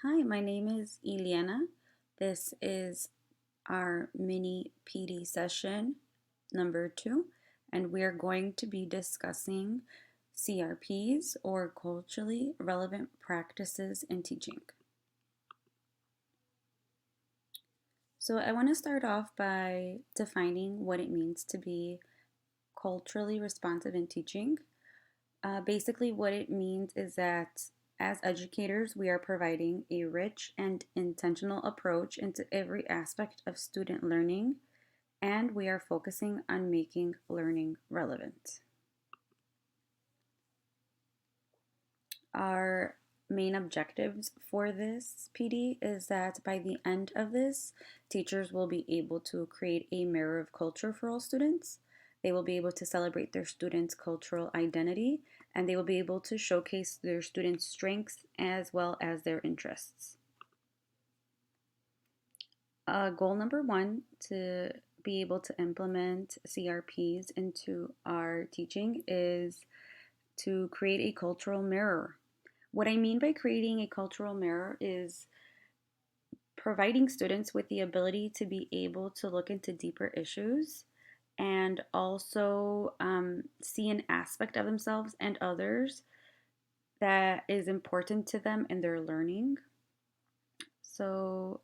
Hi, my name is Iliana. This is our mini PD session number 2, and we are going to be discussing CRPs or culturally relevant practices in teaching. So, I want to start off by defining what it means to be culturally responsive in teaching. Basically, what it means is that as educators, we are providing a rich and intentional approach into every aspect of student learning, and we are focusing on making learning relevant. Our main objectives for this PD is that by the end of this, teachers will be able to create a mirror of culture for all students. They will be able to celebrate their students' cultural identity, and they will be able to showcase their students' strengths as well as their interests. Goal number 1 to be able to implement CRPs into our teaching is to create a cultural mirror. What I mean by creating a cultural mirror is providing students with the ability to be able to look into deeper issues and also see an aspect of themselves and others that is important to them in their learning. So,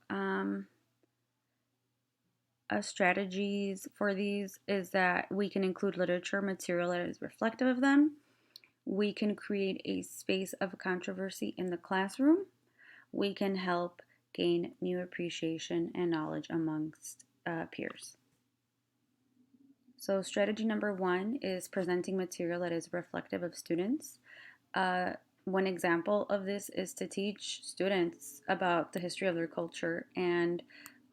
strategies for these is that we can include literature material that is reflective of them. We can create a space of controversy in the classroom. We can help gain new appreciation and knowledge amongst peers. So, strategy number 1 is presenting material that is reflective of students. Uh, One example of this is to teach students about the history of their culture and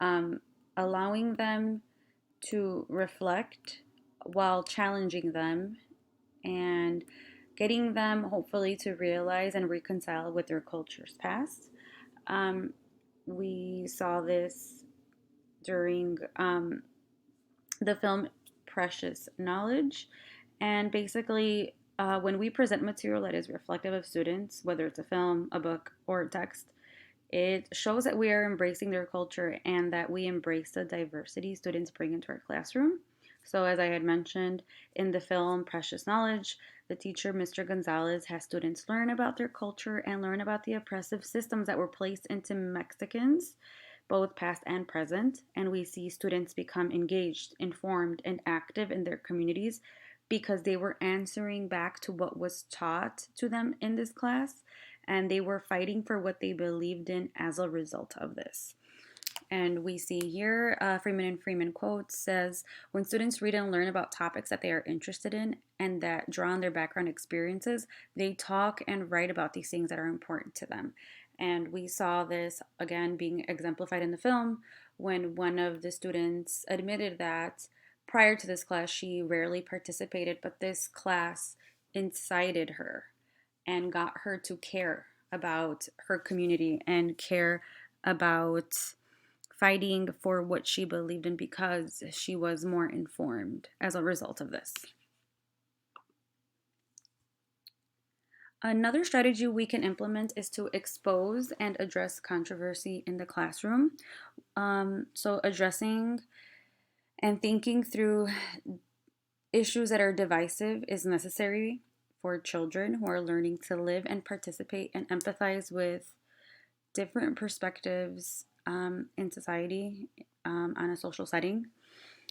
um, allowing them to reflect while challenging them and getting them hopefully to realize and reconcile with their culture's past. Um, we saw this during the film Precious Knowledge. And basically, when we present material that is reflective of students, whether it's a film, a book, or a text, it shows that we are embracing their culture and that we embrace the diversity students bring into our classroom. So, as I had mentioned in the film Precious Knowledge, the teacher, Mr. Gonzalez, has students learn about their culture and learn about the oppressive systems that were placed into Mexicans, both past and present. And we see students become engaged, informed, and active in their communities because they were answering back to what was taught to them in this class and they were fighting for what they believed in as a result of this. And we see here Freeman and Freeman quote says, when students read and learn about topics that they are interested in and that draw on their background experiences, they talk and write about these things that are important to them. And we saw this again being exemplified in the film when one of the students admitted that prior to this class, she rarely participated, but this class incited her and got her to care about her community and care about fighting for what she believed in because she was more informed as a result of this. Another strategy we can implement is to expose and address controversy in the classroom. So, addressing and thinking through issues that are divisive is necessary for children who are learning to live and participate and empathize with different perspectives in society on a social setting.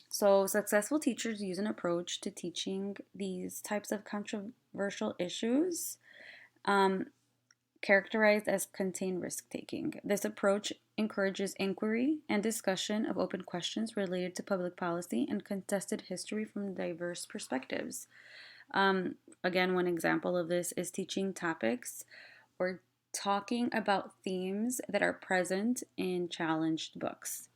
So, successful teachers use an approach to teaching these types of controversial issues um, characterized as contained risk taking. This approach encourages inquiry and discussion of open questions related to public policy and contested history from diverse perspectives. Um, Again, one example of this is teaching topics or talking about themes that are present in challenged books.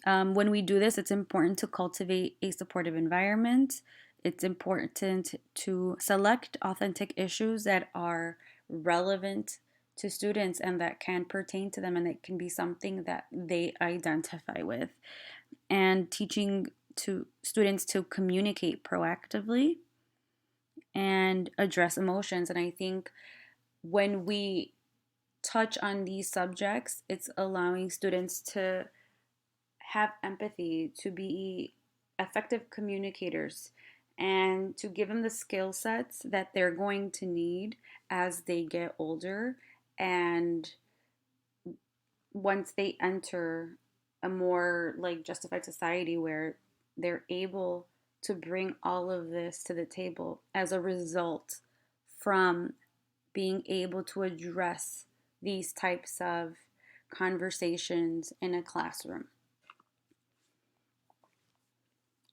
When we do this, it's important to cultivate a supportive environment. It's important to select authentic issues that are relevant to students and that can pertain to them and that can be something that they identify with. And teaching to students to communicate proactively and address emotions. And I think when we touch on these subjects, it's allowing students to have empathy, to be effective communicators, and to give them the skill sets that they're going to need as they get older. And once they enter a more like justified society where they're able to bring all of this to the table as a result from being able to address these types of conversations in a classroom.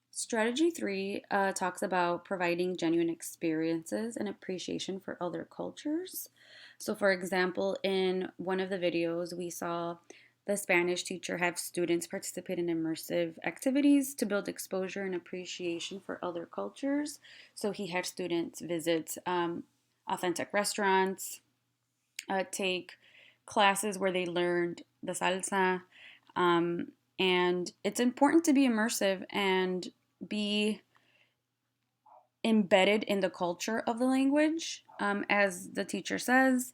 Strategy 3 talks about providing genuine experiences and appreciation for other cultures. So, for example, in one of the videos, we saw the Spanish teacher have students participate in immersive activities to build exposure and appreciation for other cultures. So, he had students visit authentic restaurants, take classes where they learned the salsa. And it's important to be immersive and be embedded in the culture of the language. As the teacher says,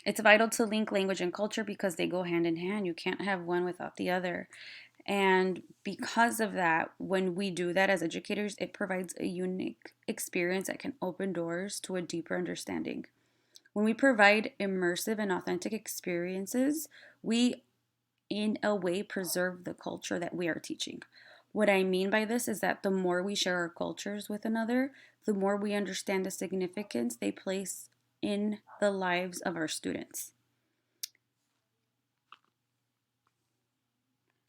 it's vital to link language and culture because they go hand in hand. You can't have one without the other. And because of that, when we do that as educators, it provides a unique experience that can open doors to a deeper understanding. When we provide immersive and authentic experiences, we in a way preserve the culture that we are teaching. What I mean by this is that the more we share our cultures with another, the more we understand the significance they place in the lives of our students.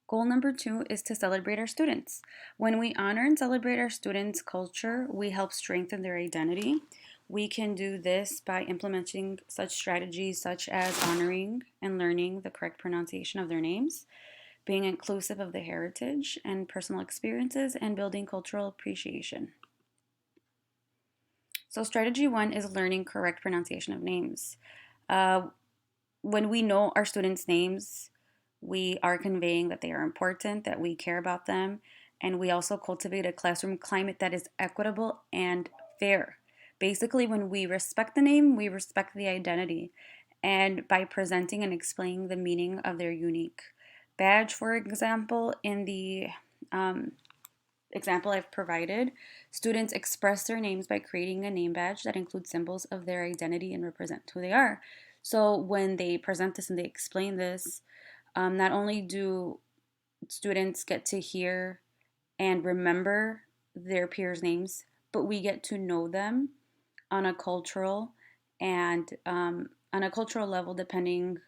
Goal number 2 is to celebrate our students. When we honor and celebrate our students' culture, we help strengthen their identity. We can do this by implementing such strategies such as honoring and learning the correct pronunciation of their names, being inclusive of the heritage and personal experiences, and building cultural appreciation. So strategy 1 is learning correct pronunciation of names. When we know our students' names, we are conveying that they are important, that we care about them, and we also cultivate a classroom climate that is equitable and fair. Basically, when we respect the name, we respect the identity. And by presenting and explaining the meaning of their unique badge, for example, in the example I've provided, students express their names by creating a name badge that includes symbols of their identity and represent who they are. So when they present this and they explain this, not only do students get to hear and remember their peers' names, but we get to know them on a cultural and on a cultural level, depending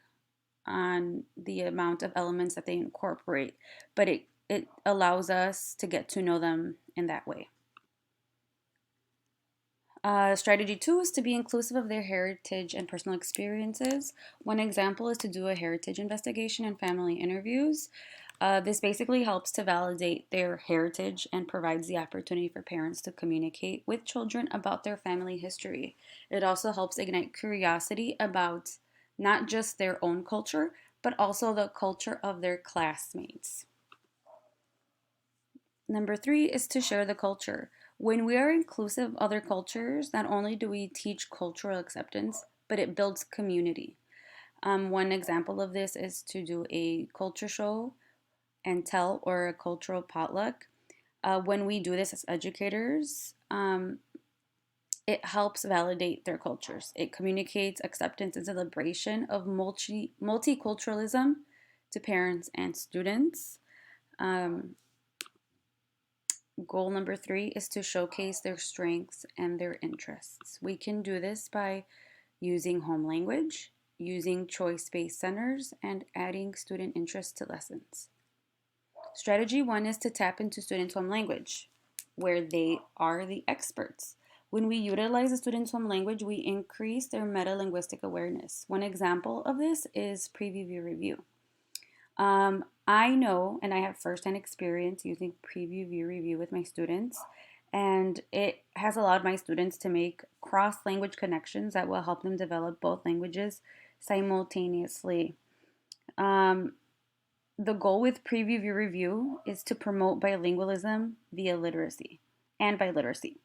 on the amount of elements that they incorporate. But it allows us to get to know them in that way. Strategy 2 is to be inclusive of their heritage and personal experiences. One example is to do a heritage investigation and family interviews. This basically helps to validate their heritage and provides the opportunity for parents to communicate with children about their family history. It also helps ignite curiosity about not just their own culture, but also the culture of their classmates. Number 3 is to share the culture. When we are inclusive of other cultures, not only do we teach cultural acceptance, but it builds community. One example of this is to do a culture show and tell or a cultural potluck. When we do this as educators, it helps validate their cultures. It communicates acceptance and celebration of multiculturalism to parents and students. Goal number 3 is to showcase their strengths and their interests. We can do this by using home language, using choice-based centers, and adding student interest to lessons. Strategy 1 is to tap into students' home language, where they are the experts. When we utilize a student's home language, we increase their meta-linguistic awareness. One example of this is preview view review. I know, and I have firsthand experience using preview view review with my students, and it has allowed my students to make cross-language connections that will help them develop both languages simultaneously. The goal with preview view review is to promote bilingualism via literacy and by literacy.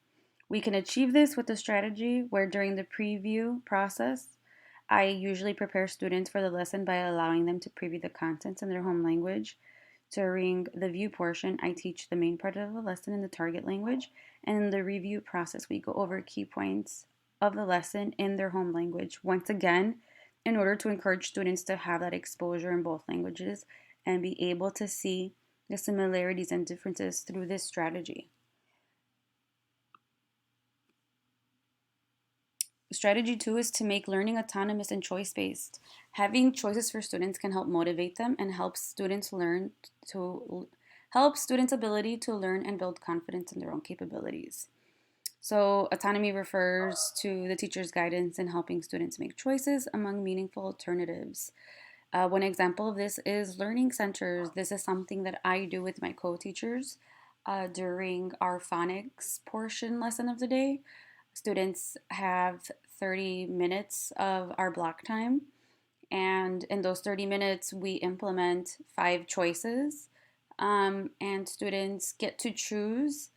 We can achieve this with a strategy where during the preview process, I usually prepare students for the lesson by allowing them to preview the contents in their home language. During the view portion, I teach the main part of the lesson in the target language, and in the review process, we go over key points of the lesson in their home language. Once again, in order to encourage students to have that exposure in both languages and be able to see the similarities and differences through this strategy. Strategy 2 is to make learning autonomous and choice-based. Having choices for students can help motivate them and help students' ability to learn and build confidence in their own capabilities. So, autonomy refers to the teacher's guidance in helping students make choices among meaningful alternatives. One example of this is learning centers. This is something that I do with my co-teachers during our phonics portion lesson of the day. Students have 30 minutes of our block time, and in those 30 minutes, we implement 5 choices, and students get to choose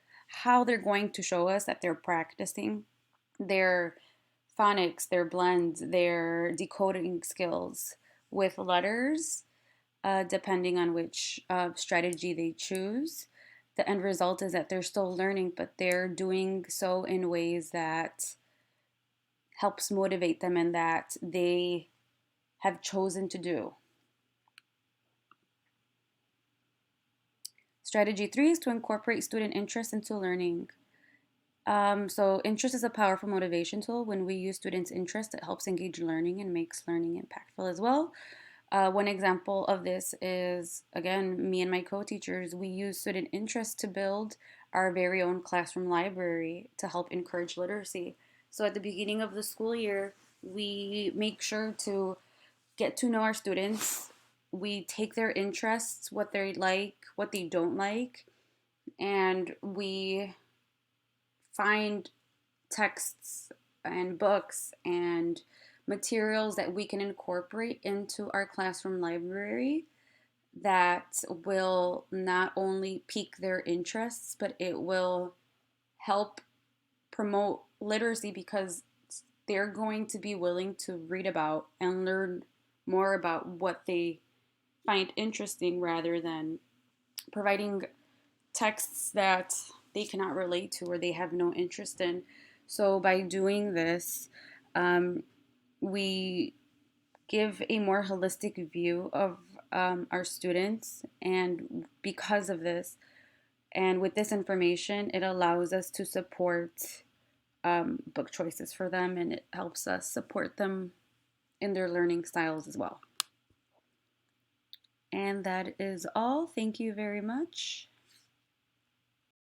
how they're going to show us that they're practicing their phonics, their blends, their decoding skills with letters, depending on which strategy they choose. The end result is that they're still learning, but they're doing so in ways that helps motivate them and that they have chosen to do. Strategy 3 is to incorporate student interest into learning. So interest is a powerful motivation tool. When we use students' interest, it helps engage learning and makes learning impactful as well. One example of this is, again, me and my co-teachers, we use student interest to build our very own classroom library to help encourage literacy. So at the beginning of the school year, we make sure to get to know our students. We take their interests, what they like, what they don't like, and we find texts and books and materials that we can incorporate into our classroom library that will not only pique their interests, but it will help promote literacy because they're going to be willing to read about and learn more about what they find interesting rather than providing texts that they cannot relate to or they have no interest in. So by doing this, we give a more holistic view of our students, and because of this, and with this information, it allows us to support book choices for them, and it helps us support them in their learning styles as well. And that is all. Thank you very much.